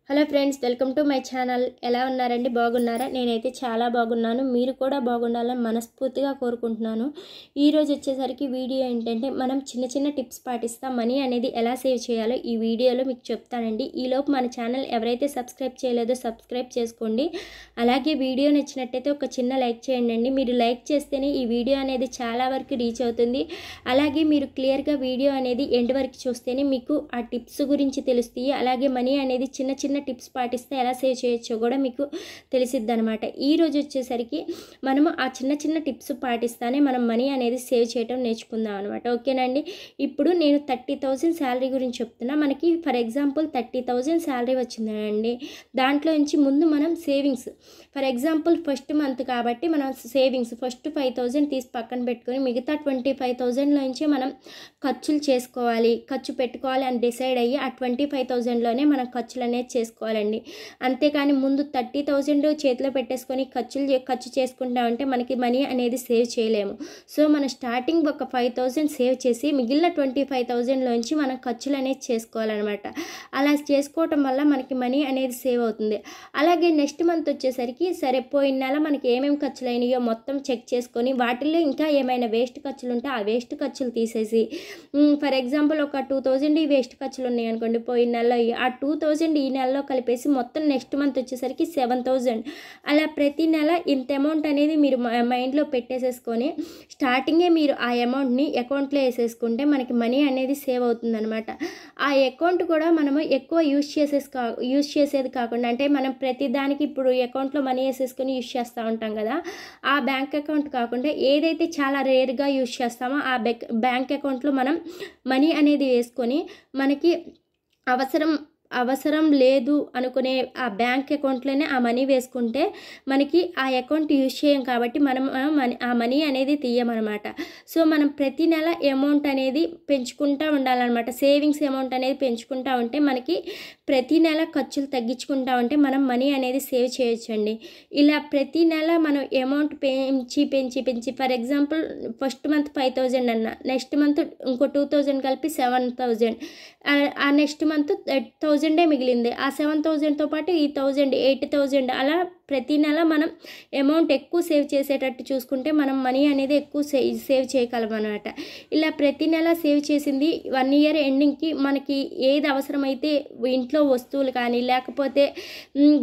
Hello friends, welcome to my channel. ఎలా ఉన్నారండి? బాగున్నారా? నేనైతే చాలా బాగున్నాను. మీరు కూడా బాగుండాలని మనస్ఫూర్తిగా కోరుకుంటున్నాను. ఈరోజు వచ్చేసరికి వీడియో ఏంటంటే, మనం చిన్న చిన్న టిప్స్ పాటిస్తాం మనీ అనేది ఎలా సేవ్ చేయాలో ఈ వీడియోలో మీకు చెప్తానండి. ఈలోపు మన ఛానల్ ఎవరైతే సబ్స్క్రైబ్ చేయలేదో సబ్స్క్రైబ్ చేసుకోండి. అలాగే వీడియో నచ్చినట్టయితే ఒక చిన్న లైక్ చేయండి. మీరు లైక్ చేస్తేనే ఈ వీడియో అనేది చాలా వరకు రీచ్ అవుతుంది. అలాగే మీరు క్లియర్గా వీడియో అనేది ఎండ్ వరకు చూస్తేనే మీకు ఆ టిప్స్ గురించి తెలుస్తాయి. అలాగే మనీ అనేది చిన్న చిన్న టిప్స్ పాటిస్తే ఎలా సేవ్ చేయొచ్చో కూడా మీకు తెలిసిద్ది అనమాట. ఈరోజు వచ్చేసరికి మనము ఆ చిన్న చిన్న టిప్స్ పాటిస్తానే మనం మనీ అనేది సేవ్ చేయడం నేర్చుకుందాం అనమాట. ఓకేనండి. ఇప్పుడు నేను 30,000 శాలరీ గురించి చెప్తున్నా. మనకి ఫర్ ఎగ్జాంపుల్ 30,000 శాలరీ వచ్చిందండి. దాంట్లో నుంచి ముందు మనం savings, for example first month కాబట్టి మనం సేవింగ్స్ ఫస్ట్ 5,000 తీసి పక్కన పెట్టుకొని మిగతా 25,000లోంచి మనం ఖర్చులు చేసుకోవాలి, ఖర్చు పెట్టుకోవాలి అని డిసైడ్ అయ్యి ఆ 25,000లోనే మనం ఖర్చులు అనేది చేసుకోవాలండి. అంతేకాని ముందు 30,000 చేతిలో పెట్టేసుకొని ఖర్చు చేసుకుంటా ఉంటే మనకి మనీ అనేది సేవ్ చేయలేము. సో మనం స్టార్టింగ్ ఒక 5,000 సేవ్ చేసి మిగిలిన 25,000లోంచి మనం ఖర్చులు అనేది చేసుకోవాలన్నమాట. అలా చేసుకోవటం వల్ల మనకి మనీ అనేది సేవ్ అవుతుంది. అలాగే నెక్స్ట్ మంత్ వచ్చేసరికి సరే పోయిన నెల మనకి ఏమేమి ఖర్చులు అయినాయో మొత్తం చెక్ చేసుకొని వాటిల్లో ఇంకా ఏమైనా వేస్ట్ ఖర్చులు ఉంటే ఆ వేస్ట్ ఖర్చులు తీసేసి, ఫర్ ఎగ్జాంపుల్ ఒక 2,000 ఈ వేస్ట్ ఖర్చులు ఉన్నాయి అనుకోండి పోయిన నెలలో, ఆ 2,000 ఈ నెలలో కలిపేసి మొత్తం నెక్స్ట్ మంత్ వచ్చేసరికి 7,000. అలా ప్రతి నెల ఇంత అమౌంట్ అనేది మీరు మైండ్లో పెట్టేసేసుకొని స్టార్టింగే మీరు ఆ అమౌంట్ని అకౌంట్లో వేసేసుకుంటే మనకి మనీ అనేది సేవ్ అవుతుంది అనమాట. ఆ అకౌంట్ కూడా మనము ఎక్కువ యూజ్ చేసేది కాకుండా, అంటే మనం ప్రతి దానికి ఇప్పుడు అకౌంట్లో మనీ వేసేసుకొని యూజ్ చేస్తూ ఉంటాం కదా, ఆ బ్యాంక్ అకౌంట్ కాకుండా ఏదైతే చాలా రేర్గా యూజ్ చేస్తామో ఆ బ్యాంక్ అకౌంట్లో మనం మనీ అనేది వేసుకొని మనకి అవసరం లేదు అనుకునే ఆ బ్యాంక్ అకౌంట్లోనే ఆ మనీ వేసుకుంటే మనకి ఆ అకౌంట్ యూజ్ చేయం కాబట్టి మనం ఆ మనీ అనేది తీయమన్నమాట. సో మనం ప్రతి నెల అమౌంట్ అనేది పెంచుకుంటూ ఉండాలన్నమాట. సేవింగ్స్ అమౌంట్ అనేది పెంచుకుంటూ ఉంటే మనకి ప్రతి నెల ఖర్చులు తగ్గించుకుంటూ ఉంటే మనం మనీ అనేది సేవ్ చేయొచ్చండి. ఇలా ప్రతి నెల మనం అమౌంట్ పెంచి ఫర్ ఎగ్జాంపుల్ ఫస్ట్ మంత్ 5,000 అన్న, నెక్స్ట్ మంత్ ఇంకో 2,000 కలిపి 7,000, ఆ నెక్స్ట్ మంత్ 1,000 మిగిలింది. ఆ 7,000తో పాటు ఈ 1,000 8,000 అలా ప్రతి నెల మనం అమౌంట్ ఎక్కువ సేవ్ చేసేటట్టు చూసుకుంటే మనం మనీ అనేది ఎక్కువ సేవ్ చేయగలం అన్నమాట. ఇలా ప్రతి నెల సేవ్ చేసింది 1 ఇయర్ ఎండింగ్కి మనకి ఏది అవసరమైతే ఇంట్లో వస్తువులు కానీ లేకపోతే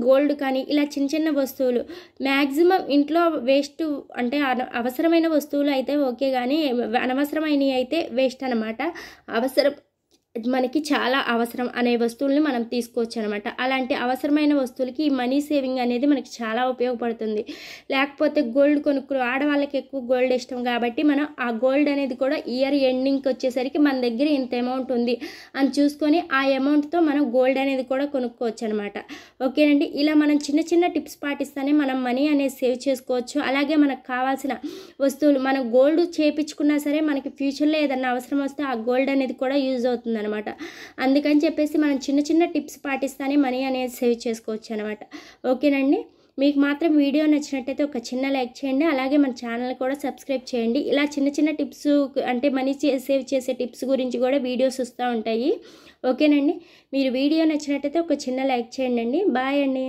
గోల్డ్ కానీ ఇలా చిన్న చిన్న వస్తువులు మ్యాక్సిమం ఇంట్లో వేస్ట్, అంటే అవసరమైన వస్తువులు అయితే ఓకే కానీ అనవసరమైనవి అయితే వేస్ట్ అనమాట. మనకి చాలా అవసరం అనే వస్తువుల్ని మనం తీసుకోవచ్చు అనమాట. అలాంటి అవసరమైన వస్తువులకి ఈ మనీ సేవింగ్ అనేది మనకి చాలా ఉపయోగపడుతుంది. లేకపోతే గోల్డ్ ఆడవాళ్ళకి ఎక్కువ గోల్డ్ ఇష్టం కాబట్టి మనం ఆ గోల్డ్ అనేది కూడా ఇయర్ ఎండింగ్కి వచ్చేసరికి మన దగ్గర ఇంత అమౌంట్ ఉంది అని చూసుకొని ఆ అమౌంట్తో మనం గోల్డ్ అనేది కూడా కొనుక్కోవచ్చు అనమాట. ఓకేనండి. ఇలా మనం చిన్న చిన్న టిప్స్ పాటిస్తేనే మనం మనీ అనేది సేవ్ చేసుకోవచ్చు. అలాగే మనకు కావాల్సిన వస్తువులు మనం గోల్డ్ చేయించుకున్నా సరే మనకి ఫ్యూచర్లో ఏదైనా అవసరం వస్తే ఆ గోల్డ్ అనేది కూడా యూజ్ అవుతుంది అనమాట. అందుకని చెప్పేసి మనం చిన్న చిన్న టిప్స్ పాటిస్తానే మనీ అనేది సేవ్ చేసుకోవచ్చు అనమాట. ఓకేనండి. మీకు మాత్రం వీడియో నచ్చినట్టయితే ఒక చిన్న లైక్ చేయండి. అలాగే మన ఛానల్ కూడా సబ్స్క్రైబ్ చేయండి. ఇలా చిన్న చిన్న టిప్స్, అంటే మనీ సేవ్ చేసే టిప్స్ గురించి కూడా వీడియోస్ వస్తూ ఉంటాయి. ఓకేనండి. మీరు వీడియో నచ్చినట్టయితే ఒక చిన్న లైక్ చేయండి. బాయ్ అండి.